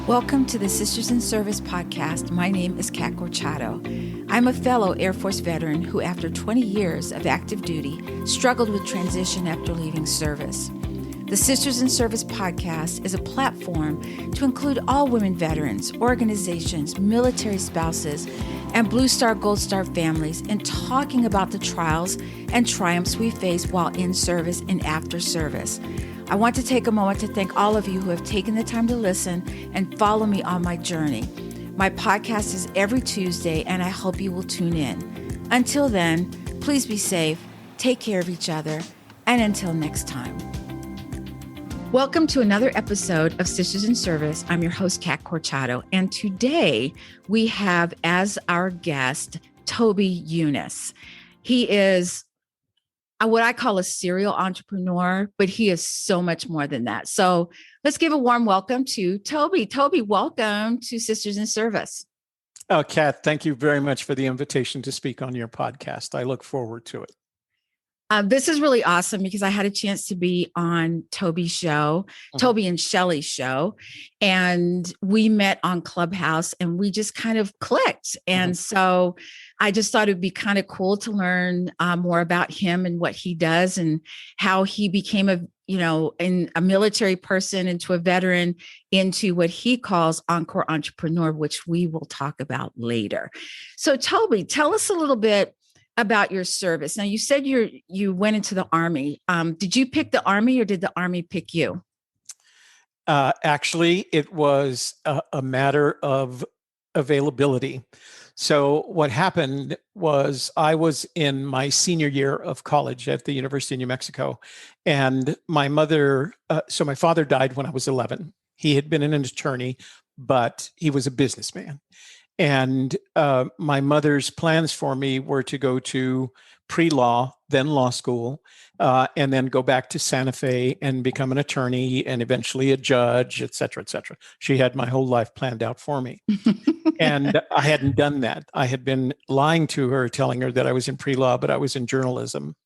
Welcome to the Sisters in Service podcast. My name is Kat Corchado. I'm a fellow Air Force veteran who, after 20 years of active duty, struggled with transition after leaving service. The Sisters in Service podcast is a platform to include all women veterans, organizations, military spouses, and Blue Star, Gold Star families in talking about the trials and triumphs we face while in service and after service. I want to take a moment to thank all of you who have taken the time to listen and follow me on my journey. My podcast is every Tuesday, and I hope you will tune in. Until then, please be safe, take care of each other, and until next time. Welcome to another episode of Sisters in Service. I'm your host, Kat Corchado, and today we have as our guest, Toby Younis. He is what I call a serial entrepreneur, but he is so much more than that. So let's give a warm welcome to Toby. Toby, welcome to Sisters in Service. Oh, Kat, thank you very much for the invitation to speak on your podcast. I look forward to it. This is really awesome because I had a chance to be on Toby's show, Toby and Shelly's show, and we met on Clubhouse and we just kind of clicked. And so I just thought it'd be kind of cool to learn more about him and what he does and how he became a military person into a veteran into what he calls Encore entrepreneur, which we will talk about later. So Toby, tell us a little bit about your service. Now, you said you went into the Army. Did you pick the Army or did the Army pick you? Actually, it was a matter of availability. So what happened was I was in my senior year of college at the University of New Mexico, and my father died when I was 11. He had been an attorney, but he was a businessman. And my mother's plans for me were to go to pre-law, then law school, and then go back to Santa Fe and become an attorney and eventually a judge, et cetera, et cetera. She had my whole life planned out for me. And I hadn't done that. I had been lying to her, telling her that I was in pre-law, but I was in journalism.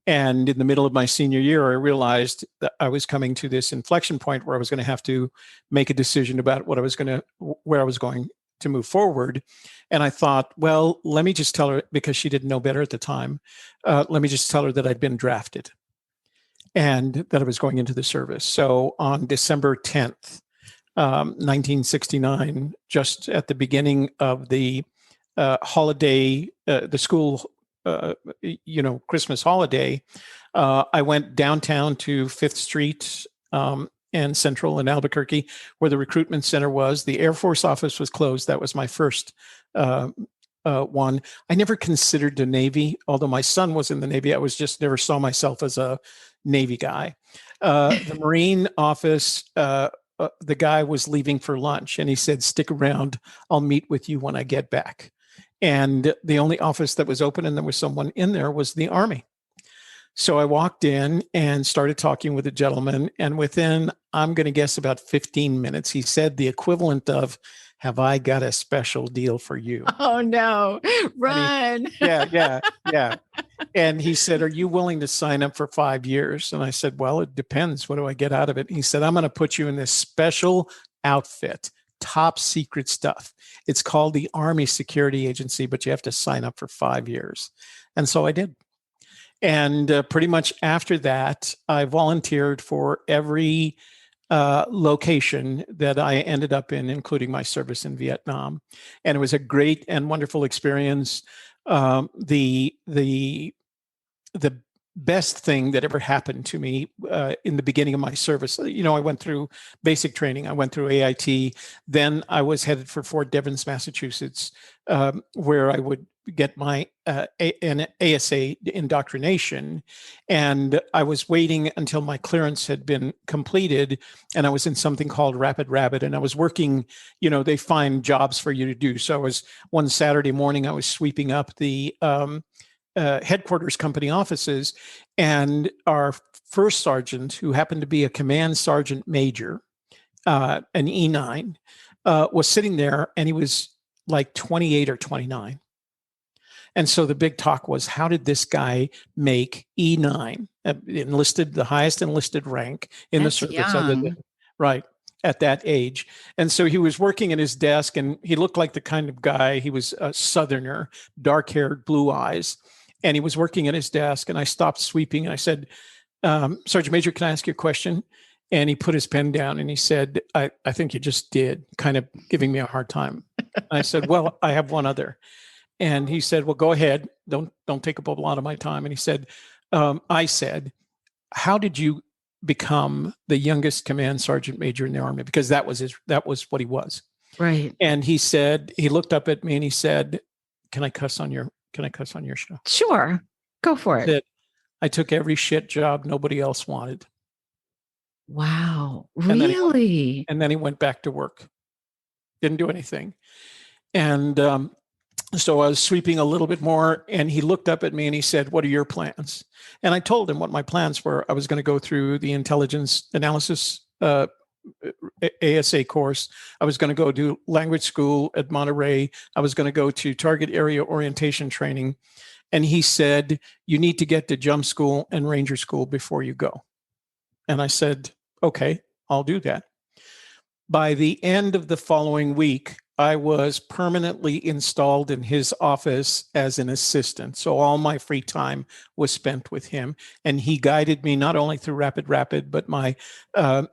And in the middle of my senior year, I realized that I was coming to this inflection point where I was going to have to make a decision about where I was going to move forward. And I thought, well, let me just tell her, because she didn't know better at the time, let me just tell her that I'd been drafted and that I was going into the service. So on December 10th, 1969, just at the beginning of the holiday, the school, Christmas holiday, I went downtown to 5th Street, and Central in Albuquerque, where the recruitment center was. The Air Force office was closed. That was my first one. I never considered the Navy, although my son was in the Navy. I never saw myself as a Navy guy. The Marine office, the guy was leaving for lunch, and he said, "Stick around. I'll meet with you when I get back." And the only office that was open and there was someone in there was the Army. So I walked in and started talking with a gentleman, and within, I'm going to guess, about 15 minutes, he said the equivalent of, "Have I got a special deal for you?" Oh, no. Run. Yeah. And he said, "Are you willing to sign up for 5 years?" And I said, "Well, it depends. What do I get out of it?" And he said, "I'm going to put you in this special outfit, top secret stuff. It's called the Army Security Agency, but you have to sign up for 5 years." And so I did. And pretty much after that, I volunteered for every location that I ended up in, including my service in Vietnam. And it was a great and wonderful experience. The best thing that ever happened to me in the beginning of my service, I went through basic training. I went through AIT. Then I was headed for Fort Devens, Massachusetts, where I would get my an ASA indoctrination. And I was waiting until my clearance had been completed, and I was in something called Rapid Rabbit, and I was working, they find jobs for you to do. So one Saturday morning, I was sweeping up the headquarters company offices, and our first sergeant, who happened to be a command sergeant major, an E9, was sitting there, and he was like 28 or 29. And so the big talk was, how did this guy make E9, the highest enlisted rank in the service? Right. at that age. And so he was working at his desk, and he looked like the kind of guy, he was a Southerner, dark haired, blue eyes. And he was working at his desk, and I stopped sweeping and I said, Sergeant Major, can I ask you a question? And he put his pen down and he said, I think you just did, kind of giving me a hard time. And I said, well, I have one other. And he said, well, go ahead. Don't take up a lot of my time. And he said, I said, how did you become the youngest command sergeant major in the Army? Because that was what he was. Right. And he said, he looked up at me and he said, can I cuss on your show? Sure. Go for it. That I took every shit job nobody else wanted. Wow. And Really? then he went back to work. Didn't do anything. And so I was sweeping a little bit more, and he looked up at me and he said, what are your plans? And I told him what my plans were. I was going to go through the intelligence analysis ASA course. I was going to go do language school at Monterey. I was going to go to target area orientation training. And he said, you need to get to jump school and ranger school before you go. And I said, okay, I'll do that. By the end of the following week, I was permanently installed in his office as an assistant. So all my free time was spent with him. And he guided me not only through Rapid, but my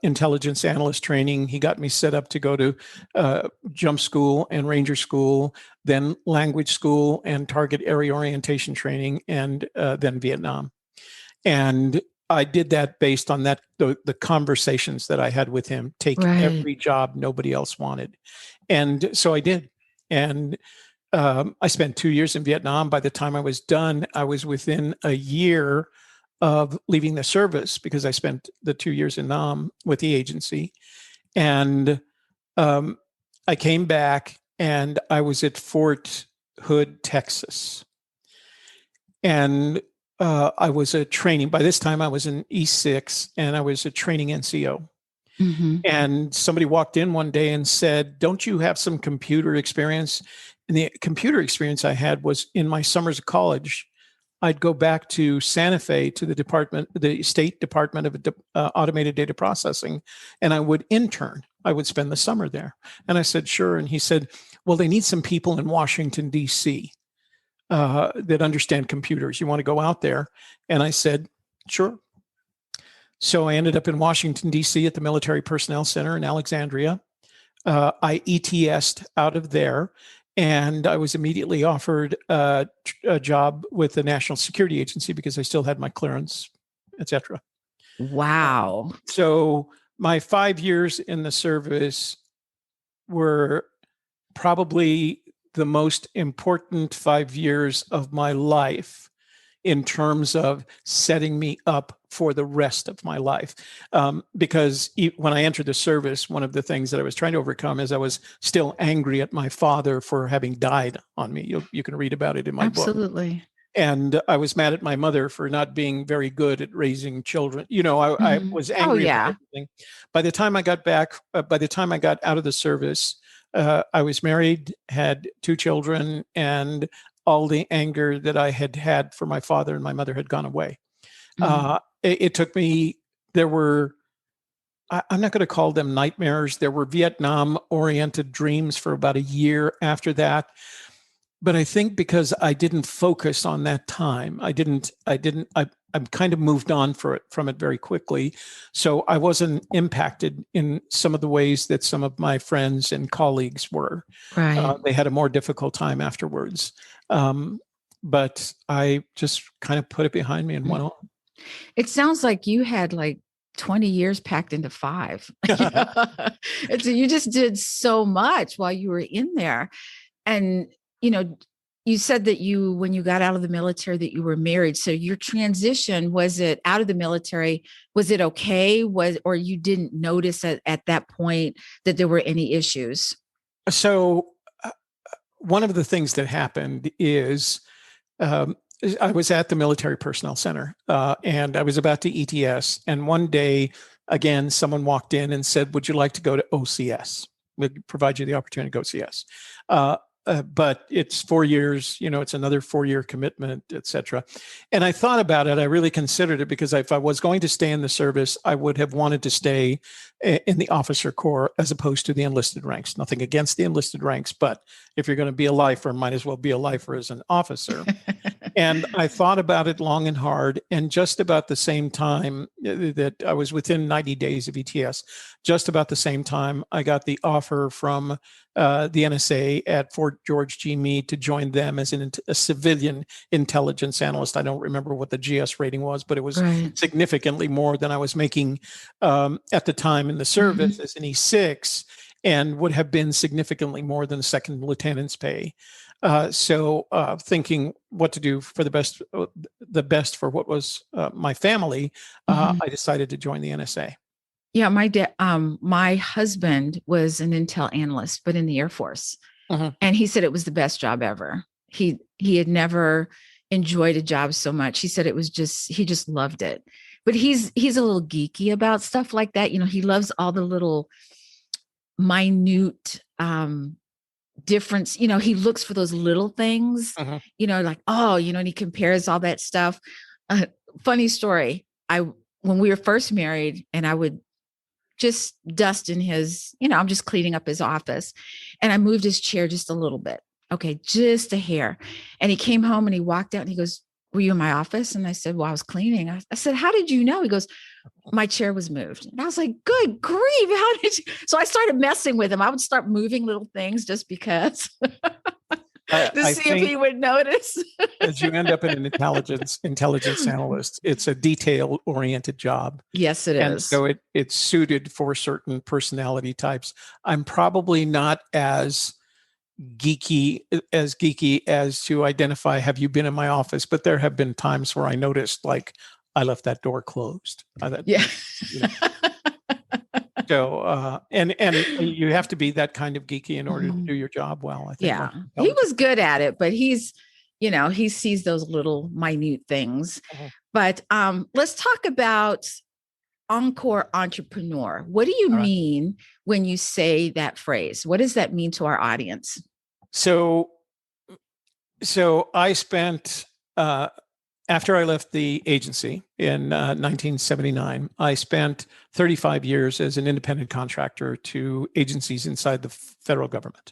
intelligence analyst training. He got me set up to go to jump school and ranger school, then language school and target area orientation training, and then Vietnam. And I did that based on that the conversations that I had with him. Take every job nobody else wanted. And so I did. And I spent 2 years in Vietnam. By the time I was done, I was within a year of leaving the service because I spent the 2 years in Nam with the agency. And I came back and I was at Fort Hood, Texas. And I was a training, by this time I was in E6 and I was a training NCO. Mm-hmm. And somebody walked in one day and said, don't you have some computer experience? And the computer experience I had was in my summers of college. I'd go back to Santa Fe to the State Department of Automated Data Processing, and I would intern. I would spend the summer there. And I said, sure. And he said, well, they need some people in Washington, D.C. That understand computers. You want to go out there? And I said, sure. So I ended up in Washington, D.C. at the Military Personnel Center in Alexandria. I ETS'd out of there, and I was immediately offered a job with the National Security Agency because I still had my clearance, etc. Wow. So my 5 years in the service were probably the most important 5 years of my life in terms of setting me up for the rest of my life. Because when I entered the service, one of the things that I was trying to overcome is I was still angry at my father for having died on me. You can read about it in my book. Absolutely. And I was mad at my mother for not being very good at raising children. I was angry at everything. By the time I got back, by the time I got out of the service, I was married, had 2 children, and all the anger that I had had for my father and my mother had gone away. Mm-hmm. It took me, I'm not going to call them nightmares. There were Vietnam-oriented dreams for about a year after that. But I think because I didn't focus on that time, I kind of moved on from it very quickly. So I wasn't impacted in some of the ways that some of my friends and colleagues were. Right. They had a more difficult time afterwards. But I just kind of put it behind me and went on. It sounds like you had 20 years packed into 5. And so you just did so much while you were in there. And, you said that when you got out of the military, that you were married. So your transition, was it out of the military? Was it okay? Or you didn't notice at that point that there were any issues? So one of the things that happened is I was at the Military Personnel Center and I was about to ETS. And one day, again, someone walked in and said, would you like to go to OCS? We'll provide you the opportunity to go OCS. but it's 4 years, it's another 4-year commitment, et cetera. And I thought about it. I really considered it, because if I was going to stay in the service, I would have wanted to stay in the officer corps as opposed to the enlisted ranks. Nothing against the enlisted ranks, but if you're going to be a lifer, might as well be a lifer as an officer. And I thought about it long and hard. And just about the same time that I was within 90 days of ETS, just about the same time, I got the offer from the NSA at Fort George G. Meade to join them as a civilian intelligence analyst. I don't remember what the GS rating was, but it was significantly more than I was making at the time in the service as an E6, and would have been significantly more than a second lieutenant's pay. So thinking what to do for the best for what was my family, I decided to join the NSA. Yeah, my husband was an intel analyst, but in the Air Force, and he said it was the best job ever. He had never enjoyed a job so much. He said he just loved it. But he's a little geeky about stuff like that. He loves all the little minute difference. He looks for those little things. Like and he compares all that stuff. Funny story. When we were first married, and I would just dust in his, I'm just cleaning up his office, and I moved his chair just a little bit. Okay. Just a hair. And he came home and he walked out and he goes, "Were you in my office?" And I said, "Well, I was cleaning." I said, "How did you know?" He goes, "My chair was moved." And I was like, "Good grief. How did you?" So I started messing with him. I would start moving little things just because to see if he would notice. As you end up in an intelligence analyst, it's a detail-oriented job. Yes, it is. And so it's suited for certain personality types. I'm probably not as geeky as to identify, have you been in my office? But there have been times where I noticed, like, I left that door closed. So, and you have to be that kind of geeky in order to do your job well, I think. Yeah, he was good at it, but he sees those little minute things. But let's talk about Encore entrepreneur. What do you mean when you say that phrase? What does that mean to our audience? So I spent, after I left the agency in 1979, I spent 35 years as an independent contractor to agencies inside the federal government.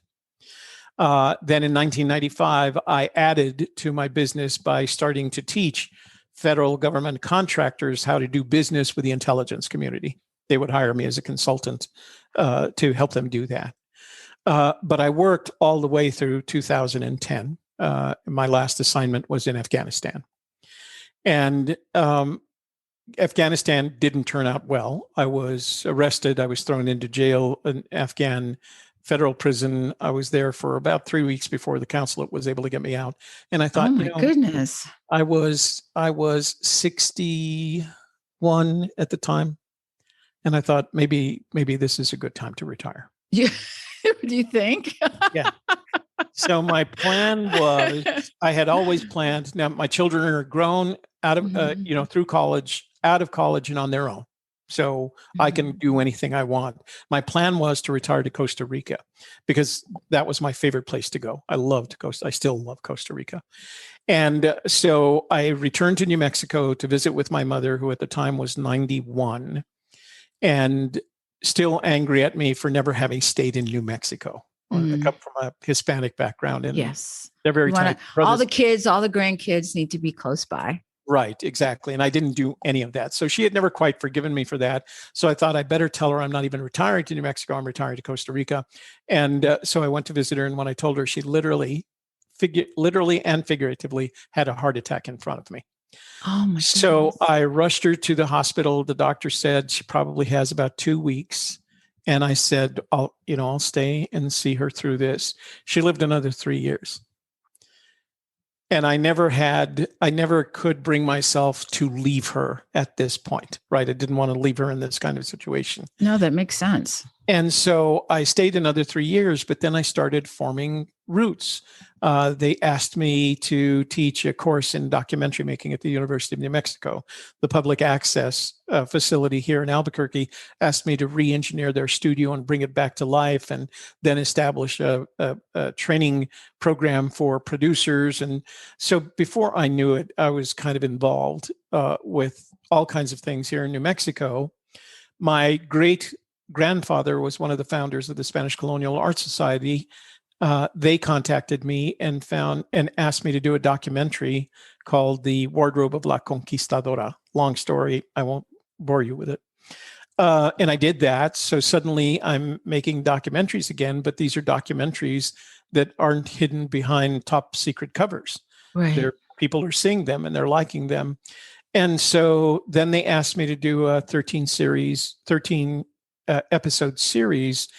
Then in 1995, I added to my business by starting to teach federal government contractors how to do business with the intelligence community. They would hire me as a consultant to help them do that. But I worked all the way through 2010. My last assignment was in Afghanistan. And Afghanistan didn't turn out well. I was arrested. I was thrown into jail in Afghan federal prison. I was there for about 3 weeks before the consulate was able to get me out. And I thought, oh my goodness, I was 61 at the time. And I thought maybe this is a good time to retire. Yeah. Do you think? Yeah. So my plan was, I had always planned. Now my children are grown out of, through college, out of college and on their own. So I can do anything I want. My plan was to retire to Costa Rica because that was my favorite place to go. I still love Costa Rica. And so I returned to New Mexico to visit with my mother, who at the time was 91 and still angry at me for never having stayed in New Mexico. I come from a Hispanic background, and they're very tight. All the grandkids need to be close by. Right, exactly. And I didn't do any of that. So she had never quite forgiven me for that. So I thought I better tell her I'm not even retiring to New Mexico. I'm retiring to Costa Rica. And so I went to visit her. And when I told her, she literally and figuratively had a heart attack in front of me. Oh my goodness. So I rushed her to the hospital. The doctor said she probably has about 2 weeks. And I said, I'll stay and see her through this. She lived another 3 years. And I never could bring myself to leave her at this point, right? I didn't want to leave her in this kind of situation. No, that makes sense. And so I stayed another 3 years, but then I started forming roots. They asked me to teach a course in documentary making at the University of New Mexico. The public access facility here in Albuquerque asked me to re-engineer their studio and bring it back to life, and then establish a training program for producers. And so before I knew it, I was kind of involved with all kinds of things here in New Mexico. My great grandfather was one of the founders of the Spanish Colonial Art Society. They contacted me and asked me to do a documentary called The Wardrobe of la Conquistadora. Long story. I won't bore you with it. And I did that. So suddenly I'm making documentaries again, but these are documentaries that aren't hidden behind top secret covers. Right. People are seeing them and they're liking them. And so then they asked me to do a 13 episode series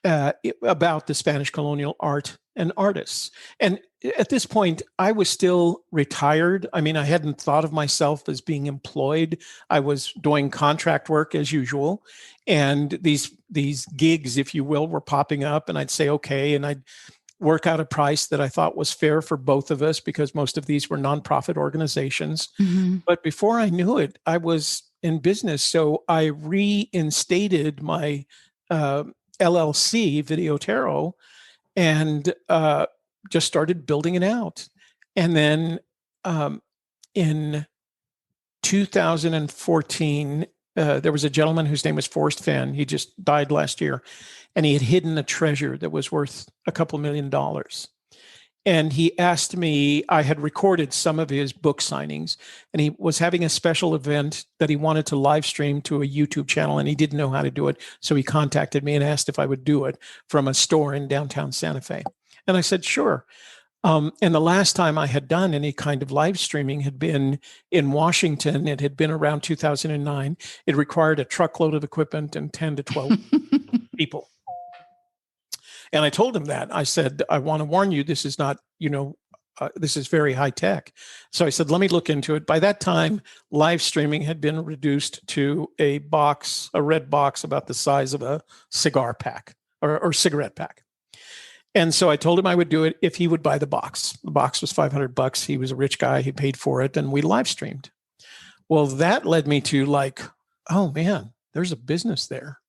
about the Spanish colonial art and artists. And at this point, I was still retired. I mean, I hadn't thought of myself as being employed. I was doing contract work as usual. And these gigs, if you will, were popping up, and I'd say, okay. And I'd work out a price that I thought was fair for both of us, because most of these were nonprofit organizations. Mm-hmm. But before I knew it, I was in business. So I reinstated my LLC, Video Tarot, and just started building it out. And then in 2014, there was a gentleman whose name was Forrest Fenn. He just died last year, and he had hidden a treasure that was worth a couple $1 million. And he asked me, I had recorded some of his book signings, and he was having a special event that he wanted to live stream to a YouTube channel, and he didn't know how to do it. So he contacted me and asked if I would do it from a store in downtown Santa Fe. And I said, sure. And the last time I had done any kind of live streaming had been in Washington. It had been around 2009. It required a truckload of equipment and 10 to 12 people. And I told him that. I said, I want to warn you, this is not, this is very high tech. So I said, let me look into it. By that time, live streaming had been reduced to a red box about the size of a cigar pack or cigarette pack. And so I told him I would do it if he would buy the box. The box was $500. He was a rich guy. He paid for it, and we live streamed. Well, that led me to oh man, there's a business there.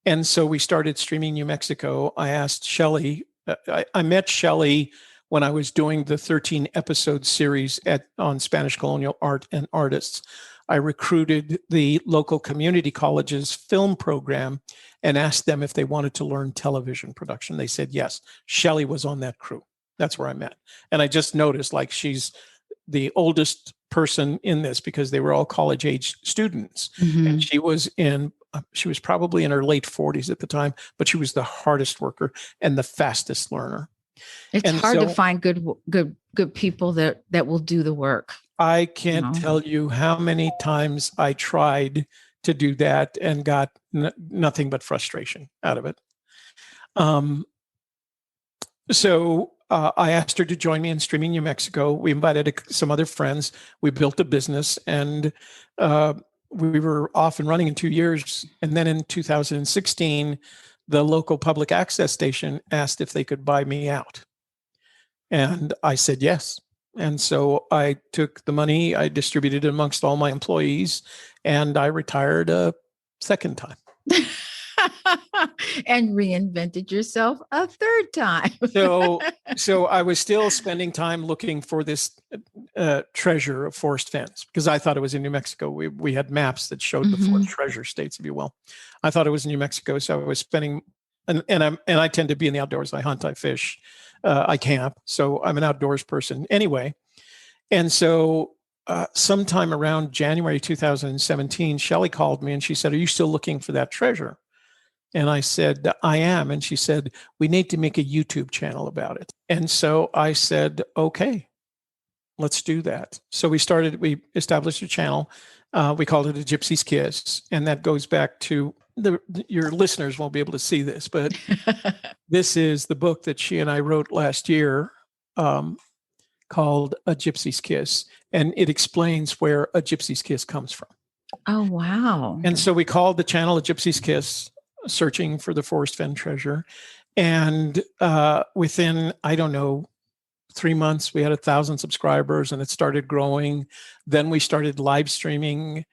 And so we started streaming New Mexico. I asked Shelley, I met Shelley when I was doing the 13 episode series on Spanish colonial art and artists. I recruited the local community college's film program and asked them if they wanted to learn television production. They said yes. Shelley was on that crew. That's where I met. And I just noticed she's the oldest person in this, because they were all college age students. Mm-hmm. And she was probably in her late 40s at the time, but she was the hardest worker and the fastest learner. It's hard to find good people that will do the work. I can't tell you how many times I tried to do that and got nothing but frustration out of it. So I asked her to join me in Streaming New Mexico. We invited some other friends. We built a business, and we were off and running in 2 years. And then in 2016, the local public access station asked if they could buy me out. And I said yes. And so I took the money, I distributed it amongst all my employees, and I retired a second time. And reinvented yourself a third time. So I was still spending time looking for this treasure of Forrest Fenn's, because I thought it was in New Mexico. We had maps that showed the four treasure states, if you will. I thought it was in New Mexico, so I was spending, and I tend to be in the outdoors. I hunt, I fish, I camp, so I'm an outdoors person anyway. And so sometime around January 2017, Shelley called me and she said, "Are you still looking for that treasure?" And I said, "I am." And she said, "We need to make a YouTube channel about it." And so I said, "Okay, let's do that." So we established a channel. We called it A Gypsy's Kiss. And that goes back to your listeners won't be able to see this, but this is the book that she and I wrote last year, called A Gypsy's Kiss. And it explains where a gypsy's kiss comes from. Oh, wow. And so we called the channel A Gypsy's Kiss, searching for the Forrest Fenn treasure. And within, I don't know, 3 months, we had 1,000 subscribers and it started growing. Then we started live streaming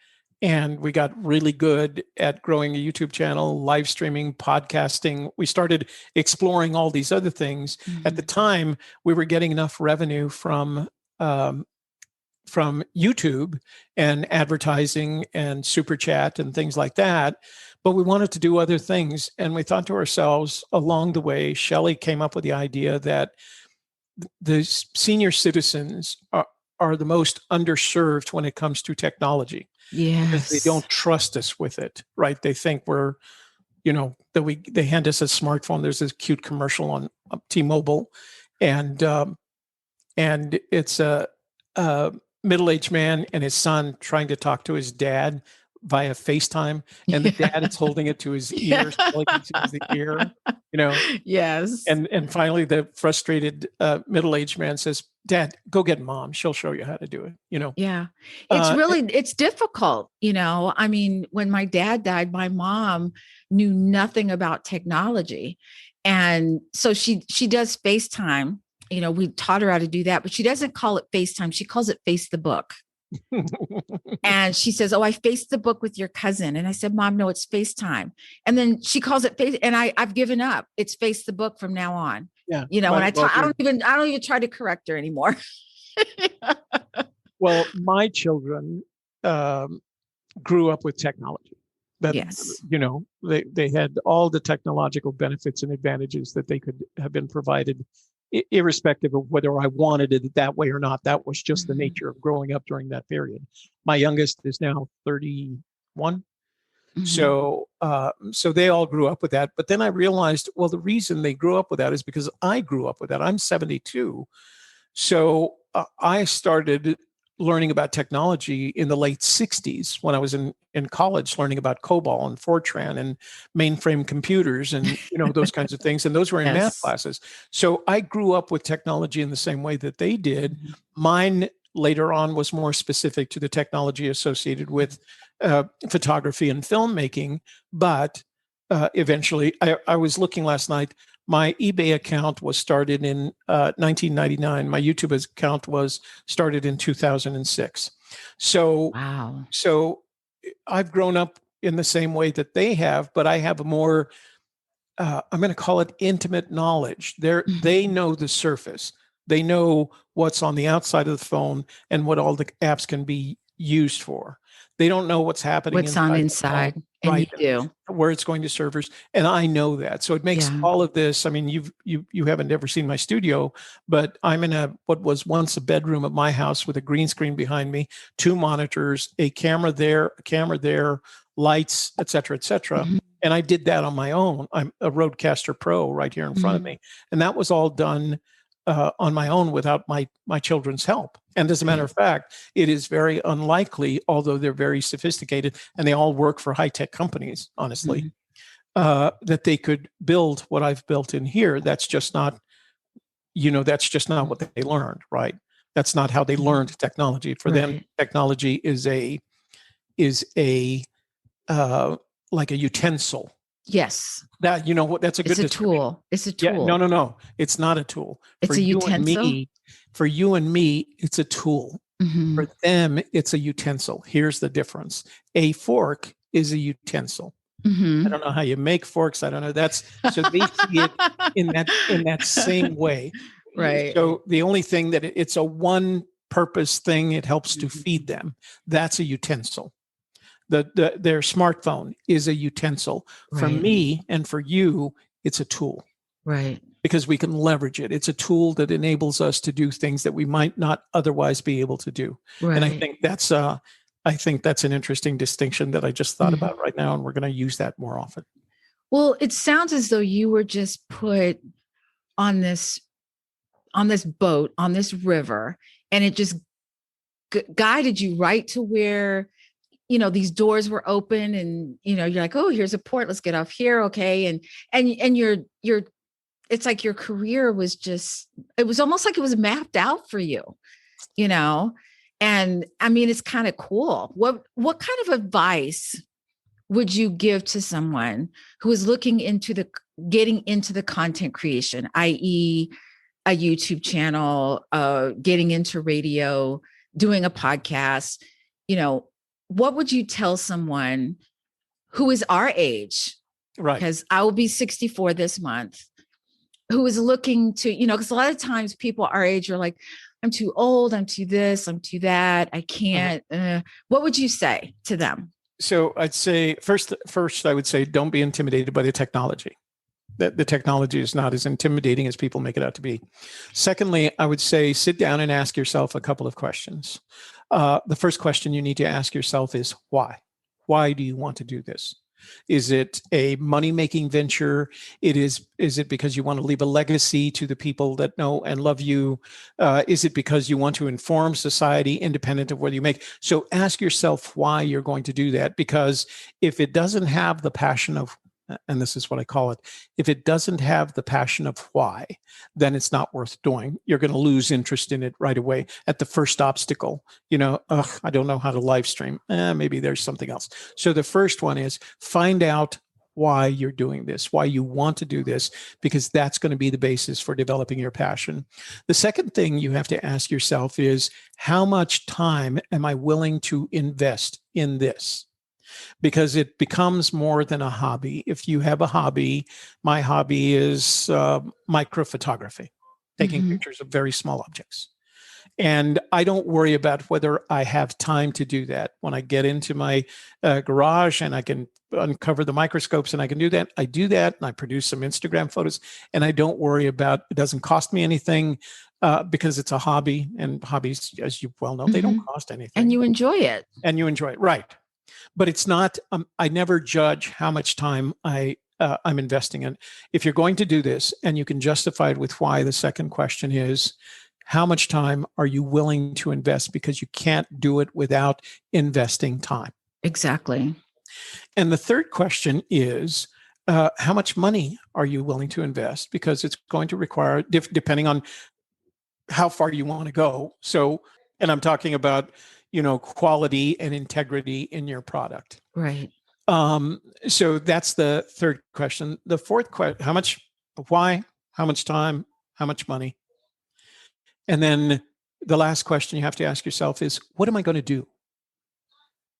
and we got really good at growing a YouTube channel, live streaming, podcasting. We started exploring all these other things. Mm-hmm. At the time, we were getting enough revenue from YouTube and advertising and super chat and things like that. But we wanted to do other things. And we thought to ourselves along the way, Shelley came up with the idea that the senior citizens are the most underserved when it comes to technology. Yes. Because they don't trust us with it, right? They think we're, that they hand us a smartphone. There's this cute commercial on T-Mobile, and it's a middle-aged man and his son trying to talk to his dad via FaceTime, and the dad is holding it to his ear, so he can see the ear, Yes. And finally, the frustrated middle-aged man says, "Dad, go get mom. She'll show you how to do it." Yeah. It's difficult. I mean, when my dad died, my mom knew nothing about technology. And so she does FaceTime. We taught her how to do that, but she doesn't call it FaceTime. She calls it Face the Book. And she says, "Oh, I faced the book with your cousin." And I said, "Mom, no, it's FaceTime." And then she calls it Face. And I've given up. It's Face the Book from now on. Yeah. When I talk, I don't even try to correct her anymore. Well, my children grew up with technology. Yes. They had all the technological benefits and advantages that they could have been provided, irrespective of whether I wanted it that way or not. That was just the nature of growing up during that period. My youngest is now 31. So they all grew up with that. But then I realized, well, the reason they grew up with that is because I grew up with that. I'm 72. So I started learning about technology in the late 60s when I was in college, learning about COBOL and Fortran and mainframe computers and those kinds of things. And those were in math classes. So I grew up with technology in the same way that they did. Mine later on was more specific to the technology associated with photography and filmmaking. But eventually, I was looking last night, my eBay account was started in 1999. My YouTube account was started in 2006. So, wow. So I've grown up in the same way that they have, but I have a more, I'm going to call it intimate knowledge. They know the surface. They know what's on the outside of the phone and what all the apps can be used for. They don't know what's happening inside. And right, you do. Where it's going to servers. And I know that. So it makes all of this, I mean, you haven't ever seen my studio, but I'm in what was once a bedroom at my house with a green screen behind me, 2 monitors, a camera there, lights, et cetera, et cetera. And I did that on my own. I'm a Rodecaster Pro right here in front of me. And that was all done on my own without my children's help. And as a matter of fact, it is very unlikely, although they're very sophisticated and they all work for high-tech companies, honestly, that they could build what I've built in here. That's just not, that's just not what they learned, right? That's not how they learned technology. For them, technology is like a utensil. Yes. That, that's a good tool. It's a tool. Yeah, no. It's not a tool. It's a utensil. For you and me, it's a tool. For them, it's a utensil. Here's the difference. A fork is a utensil. I don't know how you make forks. I don't know. So they see it in that same way. Right. So the only thing that it's a one purpose thing, it helps to feed them. That's a utensil. Their smartphone is a utensil. For me and for you, it's a tool. Right. Because we can leverage it. It's a tool that enables us to do things that we might not otherwise be able to do. Right. And I think that's an interesting distinction that I just thought about right now, and we're going to use that more often. Well, it sounds as though you were just put on this boat, on this river, and it just guided you right to where these doors were open, and you're like, oh, here's a port, let's get off here, okay, and you're it's like your career was it was almost like it was mapped out for you, and I mean, it's kind of cool. What kind of advice would you give to someone who is looking into getting into the content creation, i.e., a YouTube channel, getting into radio, doing a podcast, what would you tell someone who is our age? Right. Because I will be 64 this month, who is looking to, because a lot of times people our age are like, I'm too old, I'm too this, I'm too that, I can't. What would you say to them? So I'd say first, I would say don't be intimidated by the technology. That the technology is not as intimidating as people make it out to be. Secondly, I would say sit down and ask yourself a couple of questions. The first question you need to ask yourself is why? Why do you want to do this? Is it a money-making venture? Is it because you want to leave a legacy to the people that know and love you? Is it because you want to inform society independent of what you make? So ask yourself why you're going to do that, because if it doesn't have the passion of, and this is what I call it, if it doesn't have the passion of why, then it's not worth doing. You're going to lose interest in it right away at the first obstacle. I don't know how to live stream. Maybe there's something else. So the first one is find out why you're doing this, why you want to do this, because that's going to be the basis for developing your passion. The second thing you have to ask yourself is, how much time am I willing to invest in this? Because it becomes more than a hobby. If you have a hobby, my hobby is microphotography, taking pictures of very small objects. And I don't worry about whether I have time to do that. When I get into my garage and I can uncover the microscopes and I can do that, I do that, and I produce some Instagram photos, and I don't worry about, it doesn't cost me anything because it's a hobby, and hobbies, as you well know, they don't cost anything. And you enjoy it. Right. But it's not, I never judge how much time I'm investing in. If you're going to do this and you can justify it with why, the second question is, how much time are you willing to invest? Because you can't do it without investing time. Exactly. And the third question is, how much money are you willing to invest? Because it's going to require, depending on how far you want to go. So, and I'm talking about, quality and integrity in your product. Right. So that's the third question. The fourth question, why, how much time, how much money? And then the last question you have to ask yourself is, what am I going to do?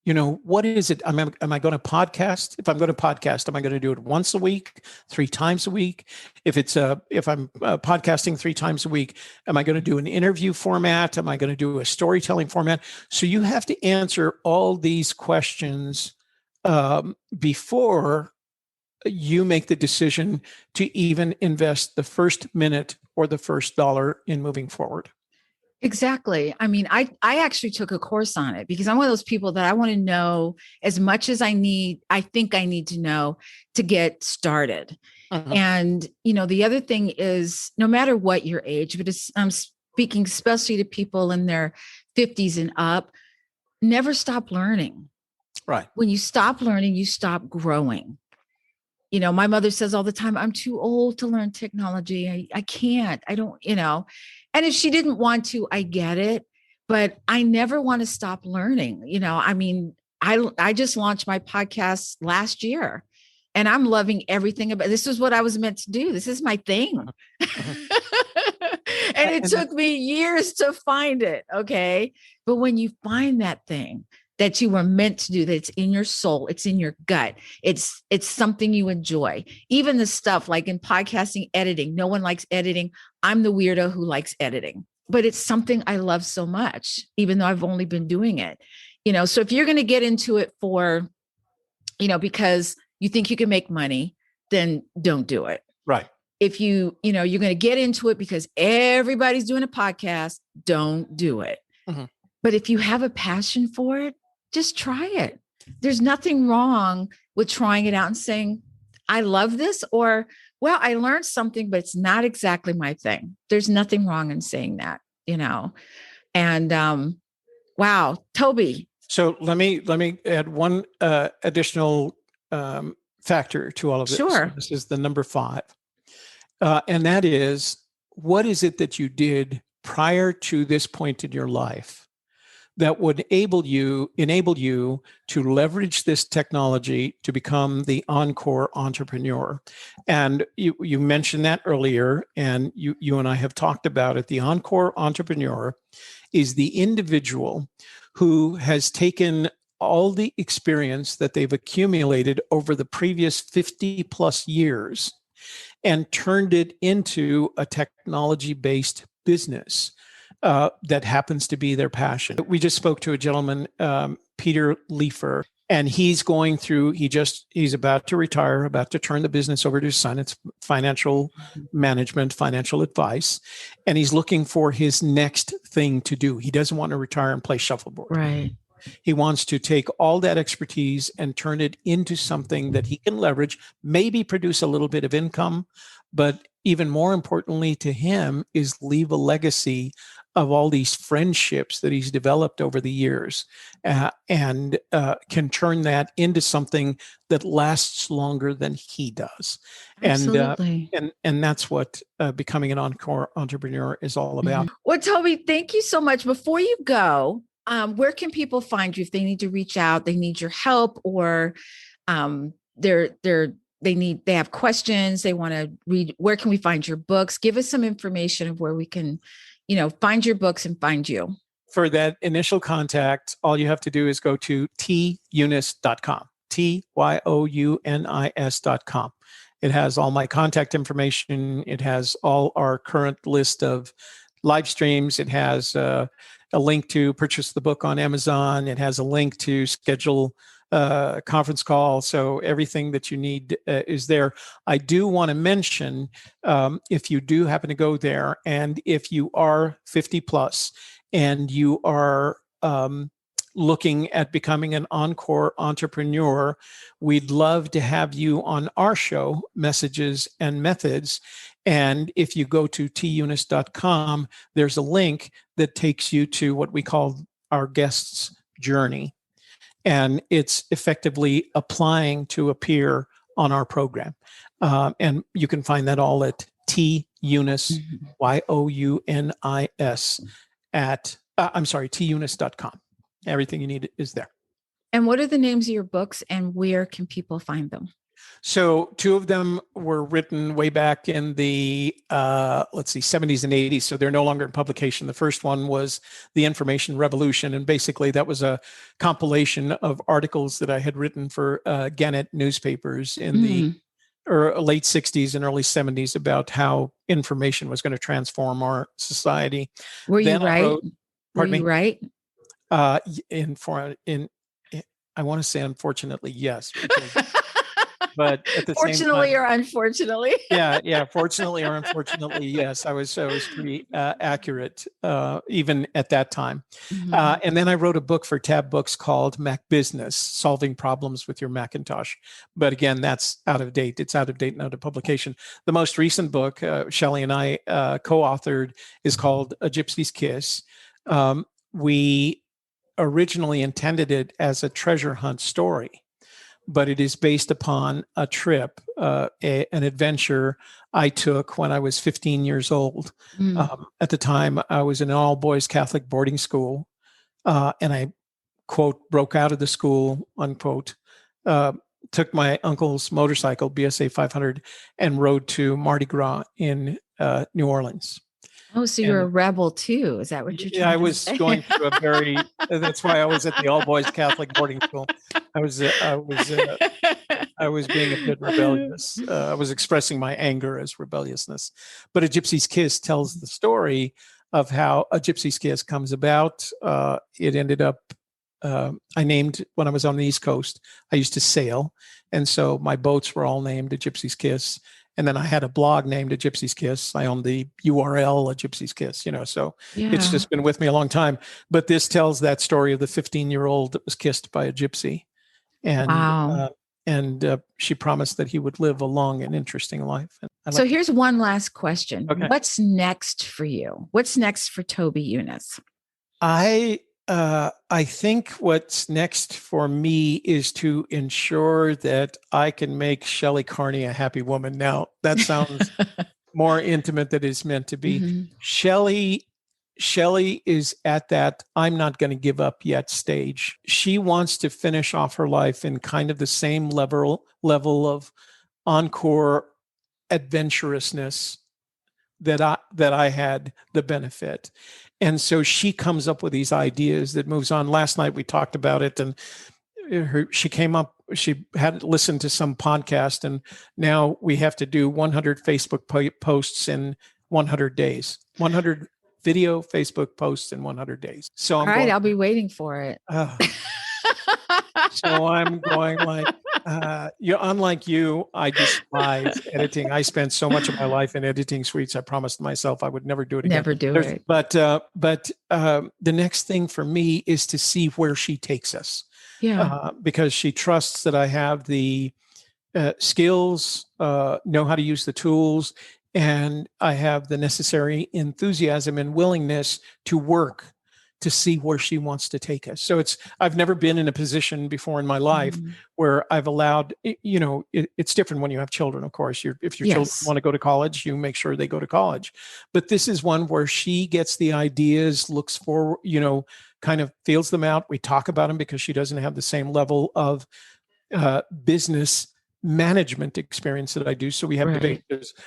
What is it? Am I going to podcast? If I'm going to podcast, am I going to do it once a week, 3 times a week? If I'm podcasting 3 times a week, am I going to do an interview format? Am I going to do a storytelling format? So you have to answer all these questions before you make the decision to even invest the first minute or the first dollar in moving forward. Exactly. I mean, I actually took a course on it because I'm one of those people that I want to know as much as I think I need to know to get started. And, the other thing is, no matter what your age, but I'm speaking especially to people in their 50s and up, never stop learning. Right. When you stop learning, you stop growing. My mother says all the time, I'm too old to learn technology. I can't, I don't, and if she didn't want to, I get it, but I never want to stop learning. I mean, I just launched my podcast last year and I'm loving everything about this. Is what I was meant to do. This is my thing. And it took me years to find it. Okay. But when you find that thing that you were meant to do, that it's in your soul, it's in your gut, it's something you enjoy. Even the stuff like in podcasting, editing, no one likes editing. I'm the weirdo who likes editing, but it's something I love so much, even though I've only been doing it, so if you're going to get into it for, because you think you can make money, then don't do it. Right. If you're going to get into it because everybody's doing a podcast, don't do it. But if you have a passion for it, just try it. There's nothing wrong with trying it out and saying, I love this, or, well, I learned something, but it's not exactly my thing. There's nothing wrong in saying that, and wow, Toby. So let me add one additional factor to all of this. Sure. This is the number 5. And that is, what is it that you did prior to this point in your life that would enable you to leverage this technology to become the Encore entrepreneur. And you mentioned that earlier, and you and I have talked about it. The Encore entrepreneur is the individual who has taken all the experience that they've accumulated over the previous 50 plus years and turned it into a technology-based business that happens to be their passion. We just spoke to a gentleman, Peter Leifer, and he's going through, he's about to retire, about to turn the business over to his son. It's financial management, financial advice. And he's looking for his next thing to do. He doesn't want to retire and play shuffleboard. Right. He wants to take all that expertise and turn it into something that he can leverage, maybe produce a little bit of income, but even more importantly to him is leave a legacy of all these friendships that he's developed over the years, and can turn that into something that lasts longer than he does. Absolutely. And that's what becoming an Encore entrepreneur is all about. Well, Toby, thank you so much. Before you go, where can people find you if they need to reach out, they need your help, or they have questions, they want to read? Where can we find your books? Give us some information of where we can, find your books and find you. For that initial contact, all you have to do is go to tyounis.com, tyounis.com. It has all my contact information. It has all our current list of live streams. It has a link to purchase the book on Amazon. It has a link to schedule a conference call. So everything that you need is there. I do want to mention, if you do happen to go there, and if you are 50 plus and you are looking at becoming an Encore entrepreneur, we'd love to have you on our show, Messages and Methods. And if you go to tyounis.com, there's a link that takes you to what we call our guest's journey. And it's effectively applying to appear on our program. And you can find that all at tyounis, YOUNIS, tyounis.com. Everything you need is there. And what are the names of your books, and where can people find them? So 2 of them were written way back in the, 70s and 80s. So they're no longer in publication. The first one was The Information Revolution. And basically that was a compilation of articles that I had written for Gannett newspapers in the late 60s and early 70s about how information was going to transform our society. Were you right? Pardon me? Right? I want to say, unfortunately, yes. But at the fortunately same time, or unfortunately. yeah, fortunately or unfortunately, yes, I was pretty accurate even at that time. And then I wrote a book for Tab Books called Mac Business: Solving Problems with Your Macintosh. But again, that's out of date. It's out of date and out of publication. The most recent book, Shelley and I co-authored, is called A Gypsy's Kiss. We originally intended it as a treasure hunt story, but it is based upon a trip, an adventure I took when I was 15 years old. At the time, I was in an all-boys Catholic boarding school, and I, quote, broke out of the school, unquote, took my uncle's motorcycle, BSA 500, and rode to Mardi Gras in New Orleans. Oh, so you're a rebel too. Is that what you're trying to say? Yeah, I was going through a very, that's why I was at the all-boys Catholic boarding school. I was being a bit rebellious. I was expressing my anger as rebelliousness. But A Gypsy's Kiss tells the story of how A Gypsy's Kiss comes about. It ended up, I named, when I was on the East Coast, I used to sail. And so my boats were all named A Gypsy's Kiss. And then I had a blog named A Gypsy's Kiss. I owned the URL A Gypsy's Kiss, so It's just been with me a long time. But this tells that story of the 15-year-old that was kissed by a gypsy. And wow. She promised that he would live a long and interesting life. So here's one last question. Okay. What's next for you? What's next for Toby Younis? I think what's next for me is to ensure that I can make Shelley Carney a happy woman. Now, that sounds more intimate than it's meant to be. Shelley Shelley is at that I'm not going to give up yet stage. She wants to finish off her life in kind of the same level of Encore adventurousness that I had the benefit. And so she comes up with these ideas that moves on. Last night we talked about it, and she came up, she had listened to some podcast, and now we have to do 100 Facebook posts in 100 days, 100 video Facebook posts in 100 days. So All right, I'll be waiting for it. So I'm going like, unlike you, I despise editing. I spent so much of my life in editing suites. I promised myself I would never do it again. Never do it. But the next thing for me is to see where she takes us. Yeah. Because she trusts that I have the skills, know how to use the tools, and I have the necessary enthusiasm and willingness to work to see where she wants to take us. So I've never been in a position before in my life where I've allowed, it's different when you have children, of course. If your children want to go to college, you make sure they go to college. But this is one where she gets the ideas, looks for, kind of feels them out. We talk about them because she doesn't have the same level of business management experience that I do. So we have debate.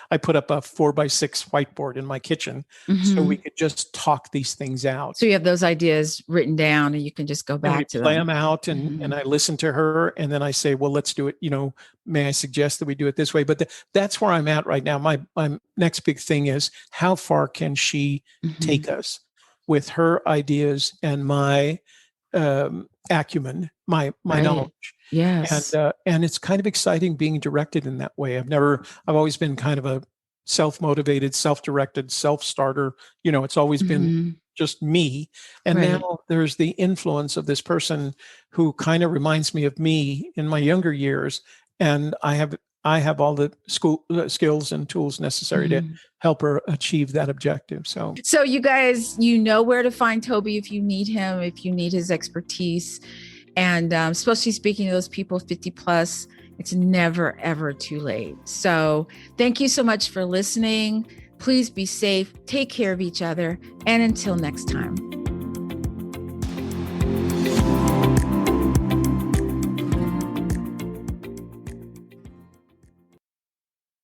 I put up a 4x6 whiteboard in my kitchen so we could just talk these things out. So you have those ideas written down and you can just go back to them. Play them out and I listen to her and then I say, well, let's do it. May I suggest that we do it this way? But that's where I'm at right now. My next big thing is how far can she take us with her ideas and my acumen, my knowledge. Yes. And it's kind of exciting being directed in that way. I've always been kind of a self-motivated, self-directed, self-starter. It's always been just me. And now there's the influence of this person who kind of reminds me of me in my younger years. And I have all the skills and tools necessary to help her achieve that objective. So you guys, where to find Toby if you need him, if you need his expertise. And especially speaking to those people 50 plus, it's never, ever too late. So thank you so much for listening. Please be safe. Take care of each other. And until next time.